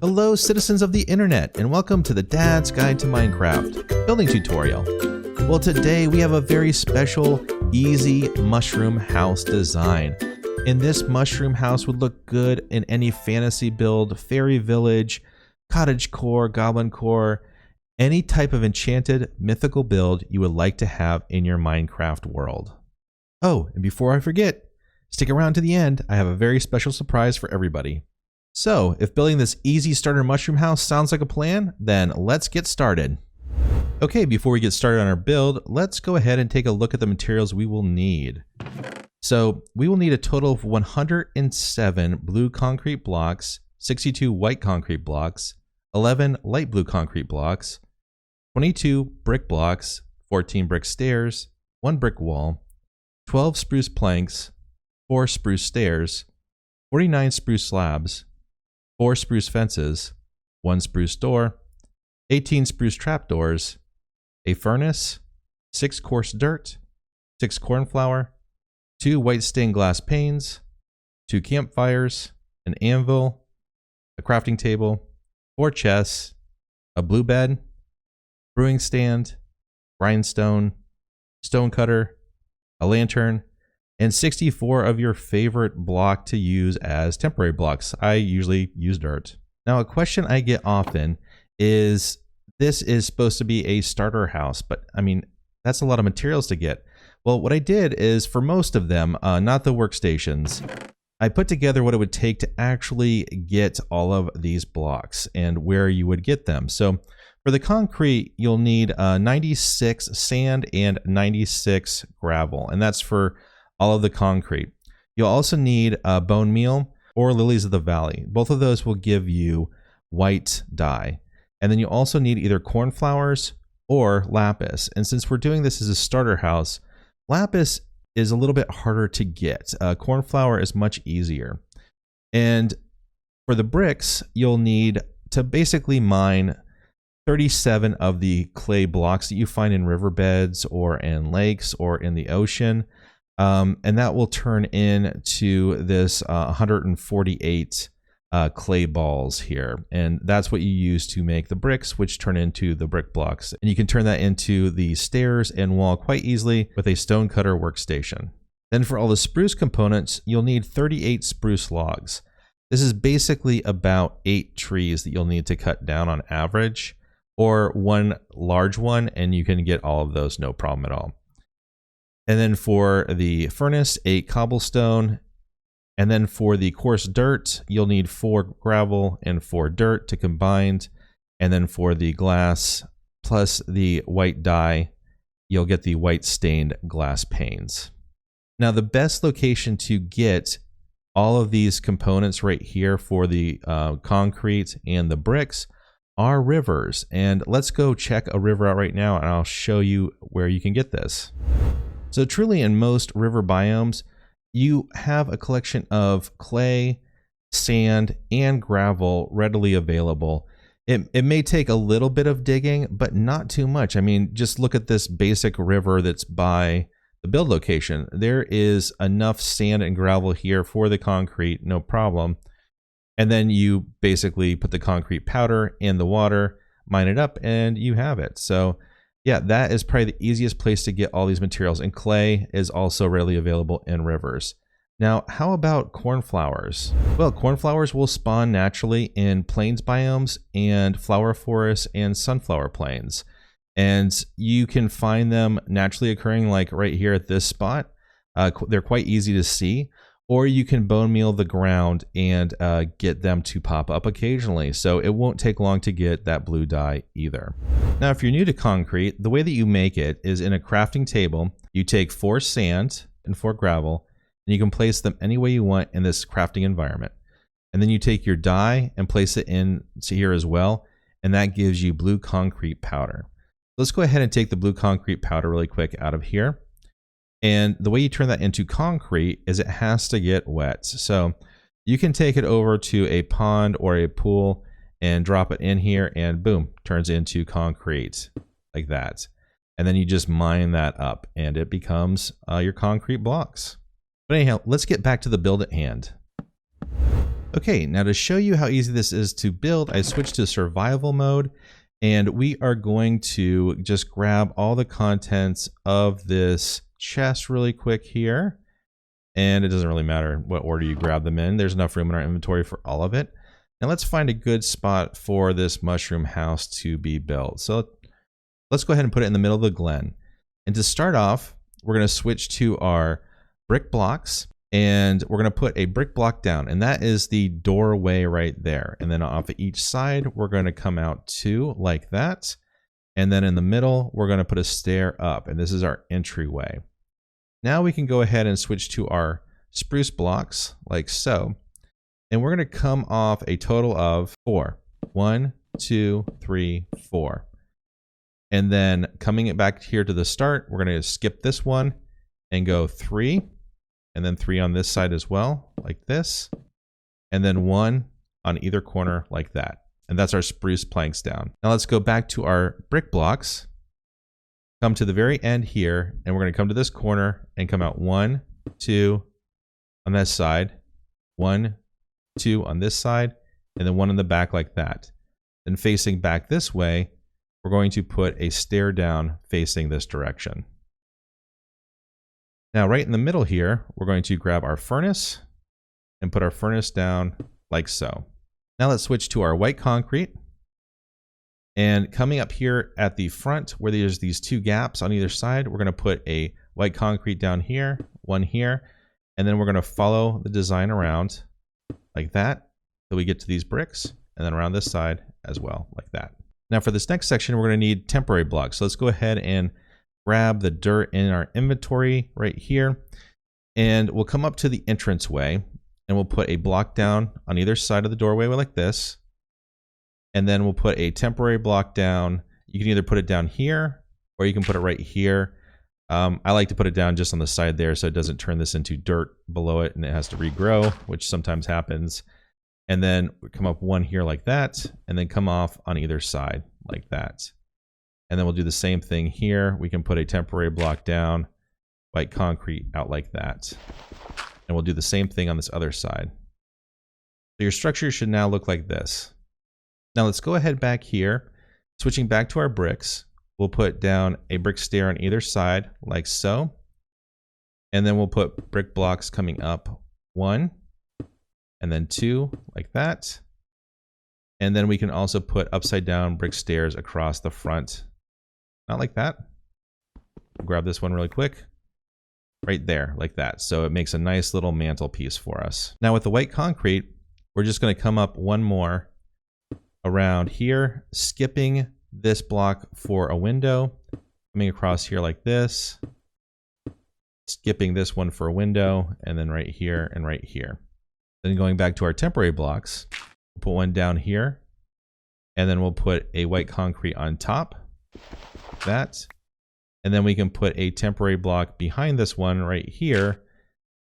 Hello citizens of the internet, and welcome to the Dad's Guide to Minecraft building tutorial. Well, today we have a very special, easy mushroom house design. And this mushroom house would look good in any fantasy build, fairy village, cottage core, goblin core, any type of enchanted mythical build you would like to have in your Minecraft world. Oh, and before I forget, stick around to the end. I have a very special surprise for everybody. So, if building this easy starter mushroom house sounds like a plan, then let's get started. Okay, before we get started on our build, let's go ahead and take a look at the materials we will need. So, we will need a total of 107 blue concrete blocks, 62 white concrete blocks, 11 light blue concrete blocks, 22 brick blocks, 14 brick stairs, 1 brick wall, 12 spruce planks, 4 spruce stairs, 49 spruce slabs, 4 spruce fences, 1 spruce door, 18 spruce trapdoors, a furnace, 6 coarse dirt, 6 cornflour, 2 white stained glass panes, 2 campfires, an anvil, a crafting table, 4 chests, a blue bed, brewing stand, grindstone, stone cutter, a lantern, and 64 of your favorite block to use as temporary blocks. I usually use dirt. Now, a question I get often is, this is supposed to be a starter house, but I mean, that's a lot of materials to get. Well, what I did is, for most of them, not the workstations, I put together what it would take to actually get all of these blocks and where you would get them. So for the concrete, you'll need 96 sand and 96 gravel, and that's for all of the concrete. You'll also need bone meal or lilies of the valley. Both of those will give you white dye. And then you also need either cornflowers or lapis. And since we're doing this as a starter house, lapis is a little bit harder to get. Cornflower is much easier. And for the bricks, you'll need to basically mine 37 of the clay blocks that you find in riverbeds or in lakes or in the ocean. And that will turn into this 148 clay balls here. And that's what you use to make the bricks, which turn into the brick blocks. And you can turn that into the stairs and wall quite easily with a stone cutter workstation. Then for all the spruce components, you'll need 38 spruce logs. This is basically about 8 trees that you'll need to cut down on average, or 1 large one, and you can get all of those no problem at all. And then for the furnace, 8 cobblestone. And then for the coarse dirt, you'll need 4 gravel and 4 dirt to combine. And then for the glass plus the white dye, you'll get the white stained glass panes. Now, the best location to get all of these components right here for the concrete and the bricks are rivers. And let's go check a river out right now, and I'll show you where you can get this. So truly, in most river biomes, you have a collection of clay, sand, and gravel readily available. It may take a little bit of digging, but not too much. I mean, just look at this basic river that's by the build location. There is enough sand and gravel here for the concrete, no problem. And then you basically put the concrete powder in the water, mine it up, and you have it. So yeah, that is probably the easiest place to get all these materials. And clay is also readily available in rivers. Now, how about cornflowers? Well, cornflowers will spawn naturally in plains biomes and flower forests and sunflower plains. And you can find them naturally occurring like right here at this spot. They're quite easy to see. Or you can bone meal the ground and get them to pop up occasionally. So it won't take long to get that blue dye either. Now, if you're new to concrete, the way that you make it is in a crafting table. You take 4 sand and 4 gravel, and you can place them any way you want in this crafting environment. And then you take your dye and place it in here as well, and that gives you blue concrete powder. Let's go ahead and take the blue concrete powder really quick out of here. And the way you turn that into concrete is it has to get wet. So you can take it over to a pond or a pool and drop it in here, and boom, turns into concrete like that. And then you just mine that up and it becomes your concrete blocks. But anyhow, let's get back to the build at hand. Okay, now to show you how easy this is to build, I switched to survival mode, and we are going to just grab all the contents of this chest really quick here. And it doesn't really matter what order you grab them in. There's enough room in our inventory for all of it. Now let's find a good spot for this mushroom house to be built. So let's go ahead and put it in the middle of the glen. And to start off, we're going to switch to our brick blocks. And we're going to put a brick block down, and that is the doorway right there. And then off of each side, we're going to come out two like that. And then in the middle, we're going to put a stair up, and this is our entryway. Now we can go ahead and switch to our spruce blocks like so. And we're going to come off a total of 4. 1, 2, 3, 4. And then coming back here to the start, we're going to skip this one and go 3. And then 3 on this side as well, like this. And then 1 on either corner like that. And that's our spruce planks down. Now let's go back to our brick blocks. Come to the very end here, and we're going to come to this corner and come out 1, 2 on this side, 1, 2 on this side, and then 1 in the back like that. Then facing back this way, we're going to put a stair down facing this direction. Now, right in the middle here, we're going to grab our furnace and put our furnace down like so. Now let's switch to our white concrete. And coming up here at the front where there's these 2 gaps on either side, we're going to put a white concrete down here, 1 here, and then we're going to follow the design around like that till we get to these bricks, and then around this side as well, like that. Now for this next section, we're going to need temporary blocks. So let's go ahead and grab the dirt in our inventory right here, and we'll come up to the entranceway and we'll put a block down on either side of the doorway like this, and then we'll put a temporary block down. You can either put it down here or you can put it right here. I like to put it down just on the side there so it doesn't turn this into dirt below it and it has to regrow, which sometimes happens. And then we come up 1 here like that, and then come off on either side like that. And then we'll do the same thing here. We can put a temporary block down, white concrete out like that. And we'll do the same thing on this other side. So your structure should now look like this. Now let's go ahead back here. Switching back to our bricks, we'll put down a brick stair on either side like so. And then we'll put brick blocks coming up 1 and then 2 like that. And then we can also put upside down brick stairs across the front. Not like that. We'll grab this one really quick. Right there, like that. So it makes a nice little mantelpiece for us. Now with the white concrete, we're just going to come up 1 more around here, skipping this block for a window, coming across here like this, skipping this one for a window, and then right here and right here. Then going back to our temporary blocks, we'll put 1 down here, and then we'll put a white concrete on top. That, and then we can put a temporary block behind this one right here,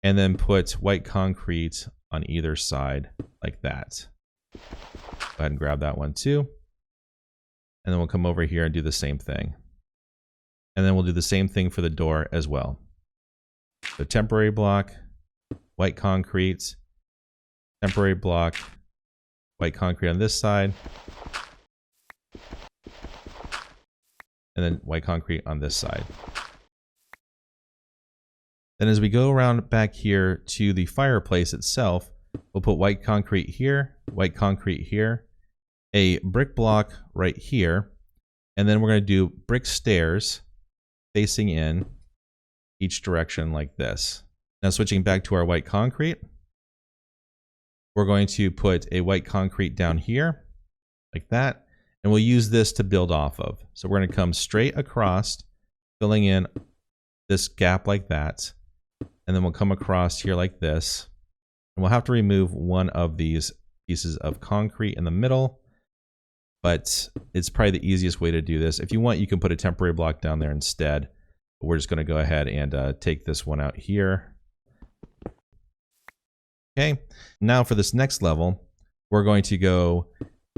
and then put white concrete on either side like that. Go ahead and grab that one too, and then we'll come over here and do the same thing, and then we'll do the same thing for the door as well. So temporary block, white concrete, temporary block, white concrete on this side, and then white concrete on this side. Then as we go around back here to the fireplace itself, we'll put white concrete here, a brick block right here, and then we're going to do brick stairs facing in each direction like this. Now switching back to our white concrete, we're going to put a white concrete down here like that. And we'll use this to build off of. So we're going to come straight across, filling in this gap like that. And then we'll come across here like this. And we'll have to remove 1 of these pieces of concrete in the middle. But it's probably the easiest way to do this. If you want, you can put a temporary block down there instead. But we're just going to go ahead and take this one out here. Okay, now for this next level, we're going to go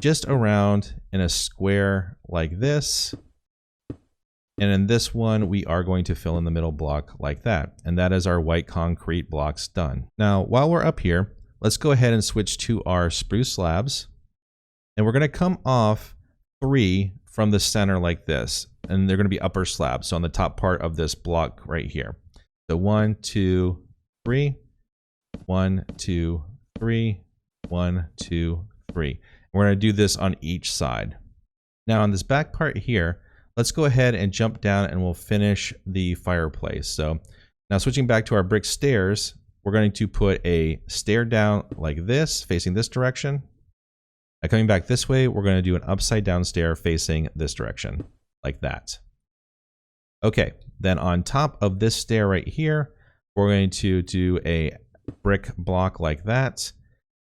just around in a square like this. And in this one, we are going to fill in the middle block like that. And that is our white concrete blocks done. Now, while we're up here, let's go ahead and switch to our spruce slabs. And we're going to come off 3 from the center like this. And they're going to be upper slabs. So on the top part of this block right here. So 1, 2, 3. 1, 2, 3. 1, 2, 3. We're going to do this on each side. Now on this back part here, let's go ahead and jump down and we'll finish the fireplace. So now switching back to our brick stairs, we're going to put a stair down like this, facing this direction. Now coming back this way, we're going to do an upside down stair facing this direction, like that. Okay, then on top of this stair right here, we're going to do a brick block like that.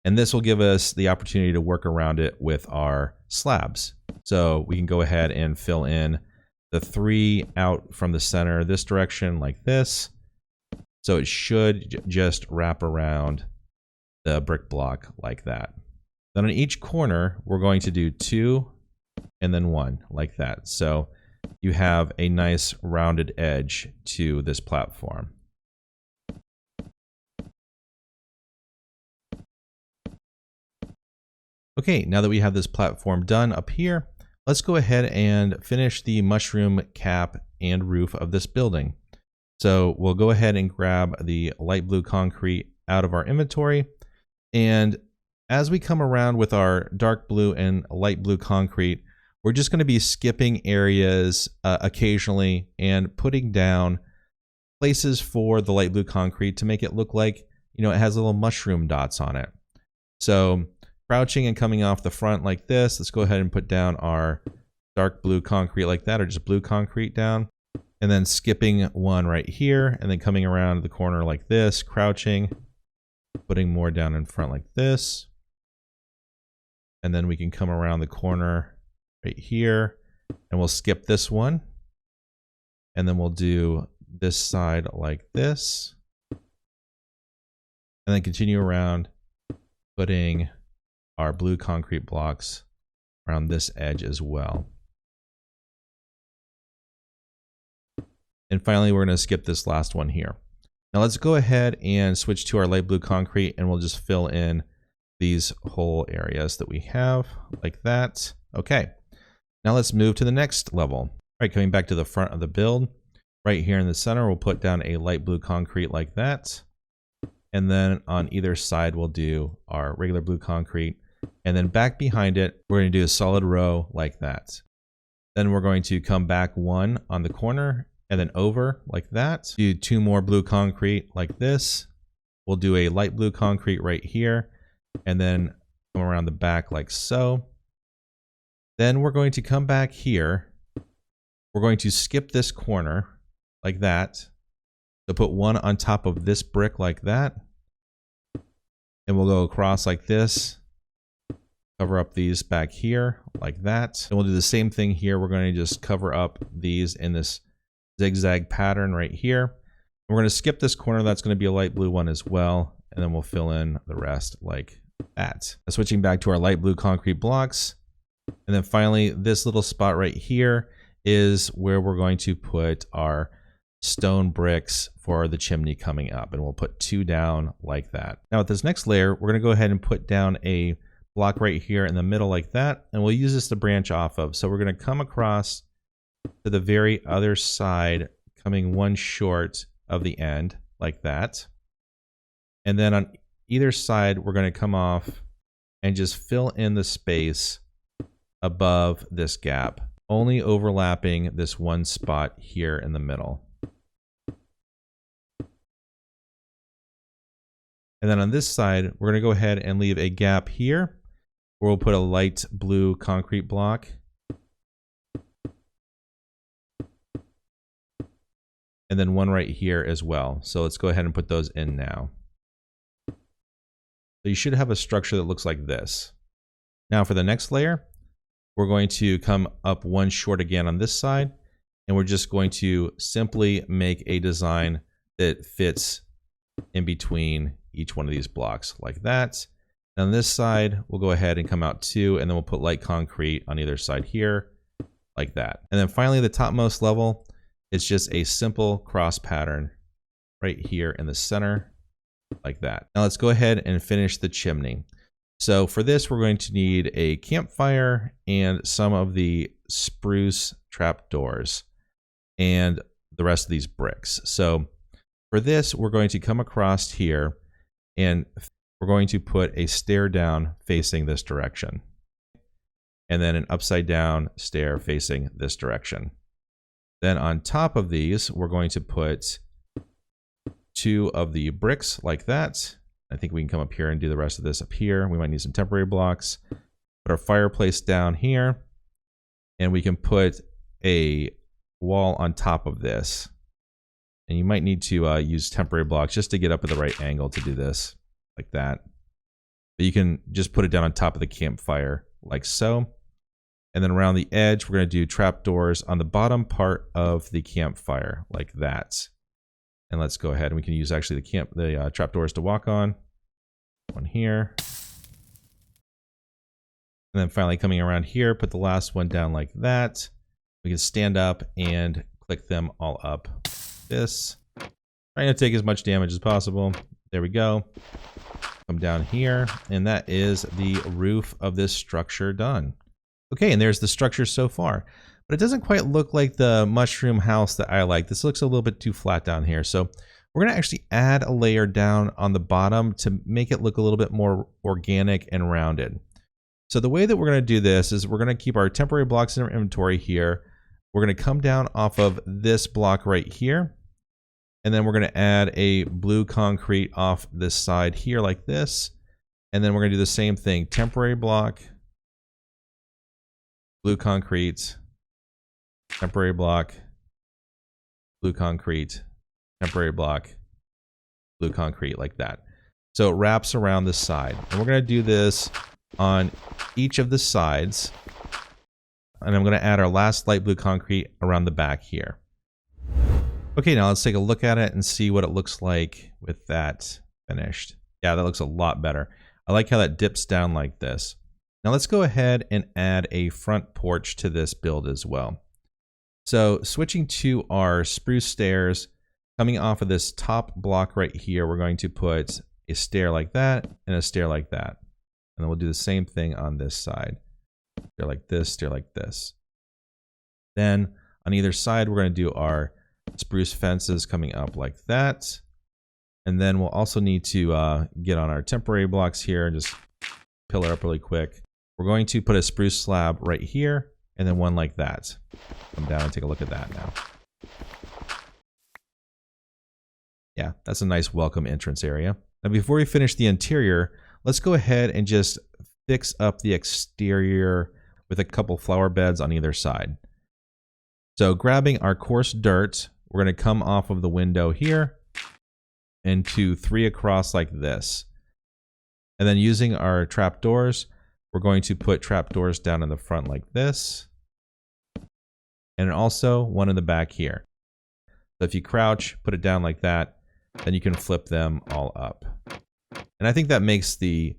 And this will give us the opportunity to work around it with our slabs. So we can go ahead and fill in the 3 out from the center this direction like this. So it should just wrap around the brick block like that. Then on each corner, we're going to do 2 and then 1 like that. So you have a nice rounded edge to this platform. Okay, now that we have this platform done up here, let's go ahead and finish the mushroom cap and roof of this building. So we'll go ahead and grab the light blue concrete out of our inventory. And as we come around with our dark blue and light blue concrete, we're just going to be skipping areas occasionally and putting down places for the light blue concrete to make it look like, it has little mushroom dots on it. So crouching and coming off the front like this, let's go ahead and put down our dark blue concrete like that, or just blue concrete down. And then skipping one right here, and then coming around the corner like this, crouching, putting more down in front like this. And then we can come around the corner right here, and we'll skip this one. And then we'll do this side like this. And then continue around, putting our blue concrete blocks around this edge as well. And finally, we're going to skip this last one here. Now let's go ahead and switch to our light blue concrete, and we'll just fill in these whole areas that we have like that. Okay, now let's move to the next level. All right, coming back to the front of the build, right here in the center, we'll put down a light blue concrete like that. And then on either side, we'll do our regular blue concrete. And then back behind it, we're going to do a solid row like that. Then we're going to come back one on the corner and then over like that. Do 2 more blue concrete like this. We'll do a light blue concrete right here and then come around the back like so. Then we're going to come back here. We're going to skip this corner like that. So put one on top of this brick like that. And we'll go across like this. Cover up these back here like that. And we'll do the same thing here. We're going to just cover up these in this zigzag pattern right here. We're going to skip this corner. That's going to be a light blue one as well. And then we'll fill in the rest like that. Now, switching back to our light blue concrete blocks. And then finally, this little spot right here is where we're going to put our stone bricks for the chimney coming up. And we'll put 2 down like that. Now with this next layer, we're going to go ahead and put down a block right here in the middle like that. And we'll use this to branch off of. So we're going to come across to the very other side, coming one short of the end like that. And then on either side, we're going to come off and just fill in the space above this gap, only overlapping this one spot here in the middle. And then on this side, we're going to go ahead and leave a gap here where we'll put a light blue concrete block. And then one right here as well. So let's go ahead and put those in now. So you should have a structure that looks like this. Now for the next layer, we're going to come up one short again on this side. And we're just going to simply make a design that fits in between each one of these blocks like that. And on this side, we'll go ahead and come out 2, and then we'll put light concrete on either side here like that. And then finally, the topmost level, it's just a simple cross pattern right here in the center. like that. Now let's go ahead and finish the chimney. So for this, we're going to need a campfire and some of the spruce trapdoors and the rest of these bricks. So for this, we're going to come across here and we're going to put a stair down facing this direction. And then an upside down stair facing this direction. Then on top of these, we're going to put 2 of the bricks like that. I think we can come up here and do the rest of this up here. We might need some temporary blocks. Put our fireplace down here. And we can put a wall on top of this. And you might need to use temporary blocks just to get up at the right angle to do this, like that. But you can just put it down on top of the campfire, like so. And then around the edge, we're going to do trapdoors on the bottom part of the campfire, like that. And let's go ahead and we can use actually the trapdoors to walk on. One here. And then finally coming around here, put the last one down like that. We can stand up and click them all up. This. Trying to take as much damage as possible. There we go. Come down here. And that is the roof of this structure done. Okay, and there's the structure so far. But it doesn't quite look like the mushroom house that I like. This looks a little bit too flat down here. So we're going to actually add a layer down on the bottom to make it look a little bit more organic and rounded. So the way that we're going to do this is we're going to keep our temporary blocks in our inventory here. We're going to come down off of this block right here. And then we're going to add a blue concrete off this side here like this. And then we're going to do the same thing. Temporary block, blue concrete, temporary block, blue concrete, temporary block, blue concrete, like that. So it wraps around the side. And we're going to do this on each of the sides. And I'm going to add our last light blue concrete around the back here. Okay, now let's take a look at it and see what it looks like with that finished. Yeah, that looks a lot better. I like how that dips down like this. Now let's go ahead and add a front porch to this build as well. So switching to our spruce stairs, coming off of this top block right here, we're going to put a stair like that and a stair like that. And then we'll do the same thing on this side. Stair like this, stair like this. Then on either side, we're going to do our spruce fences coming up like that. And then we'll also need to get on our temporary blocks here and just pillar up really quick. We're going to put a spruce slab right here and then one like that. Come down and take a look at that now. Yeah, that's a nice welcome entrance area. Now before we finish the interior, let's go ahead and just fix up the exterior with a couple flower beds on either side. So grabbing our coarse dirt, we're going to come off of the window here into 3 across like this. And then using our trapdoors, we're going to put trapdoors down in the front like this. And also one in the back here. So if you crouch, put it down like that, then you can flip them all up. And I think that makes the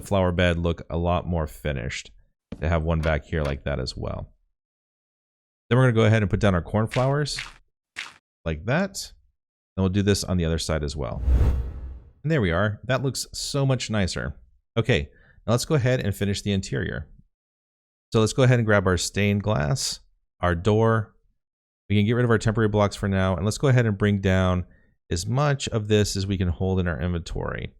flower bed look a lot more finished to have one back here like that as well. Then we're going to go ahead and put down our cornflowers like that. And we'll do this on the other side as well. And there we are. That looks so much nicer. Okay, now let's go ahead and finish the interior. So let's go ahead and grab our stained glass, our door. We can get rid of our temporary blocks for now. And let's go ahead and bring down as much of this as we can hold in our inventory.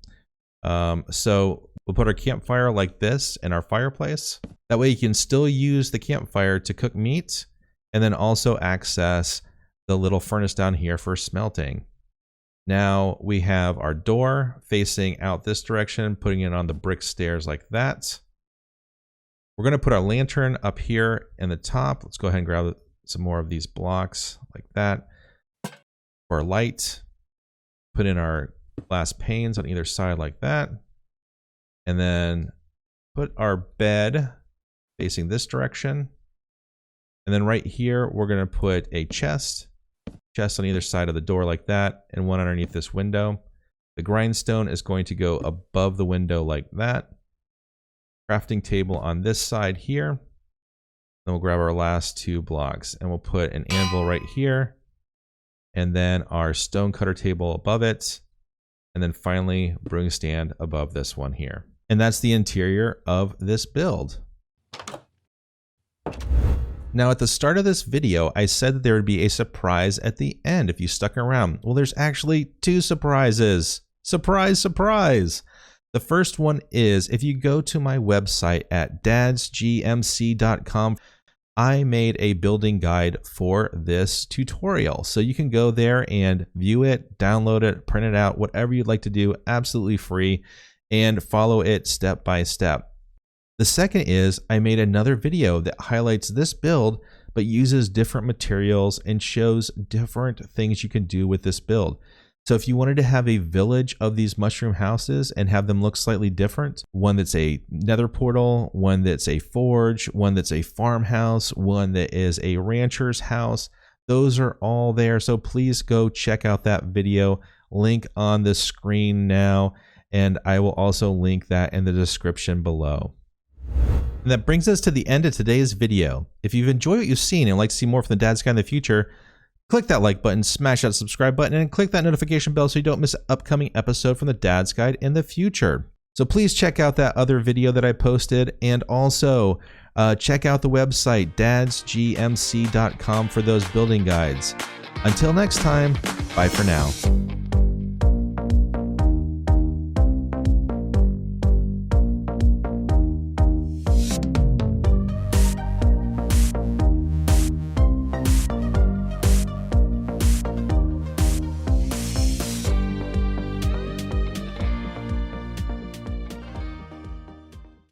So we'll put our campfire like this in our fireplace. That way you can still use the campfire to cook meat and then also access the little furnace down here for smelting. Now we have our door facing out this direction, putting it on the brick stairs like that. We're going to put our lantern up here in the top. Let's go ahead and grab some more of these blocks like that. For our light, put in our glass panes on either side like that. And then put our bed facing this direction. And then right here, we're going to put a chest on either side of the door like that, and one underneath this window. The grindstone is going to go above the window like that. Crafting table on this side here. Then we'll grab our last 2 blocks and we'll put an anvil right here. And then our stone cutter table above it. and then finally brewing stand above this one here. And that's the interior of this build. Now at the start of this video, I said that there would be a surprise at the end if you stuck around. Well, there's actually 2 surprises. Surprise, surprise! The first one is if you go to my website at dadsguidemc.com, I made a building guide for this tutorial. So you can go there and view it, download it, print it out, whatever you'd like to do, absolutely free, and follow it step by step. The second is I made another video that highlights this build, but uses different materials and shows different things you can do with this build. So if you wanted to have a village of these mushroom houses and have them look slightly different, one that's a nether portal, one that's a forge, one that's a farmhouse, one that is a rancher's house, those are all there. So please go check out that video, link on the screen now, and I will also link that in the description below. And that brings us to the end of today's video. If you've enjoyed what you've seen and would like to see more from the Dad's Guide in the future, click that like button, smash that subscribe button, and click that notification bell so you don't miss an upcoming episode from the Dad's Guide in the future. So please check out that other video that I posted, and also check out the website dadsguidemc.com for those building guides. Until next time, bye for now.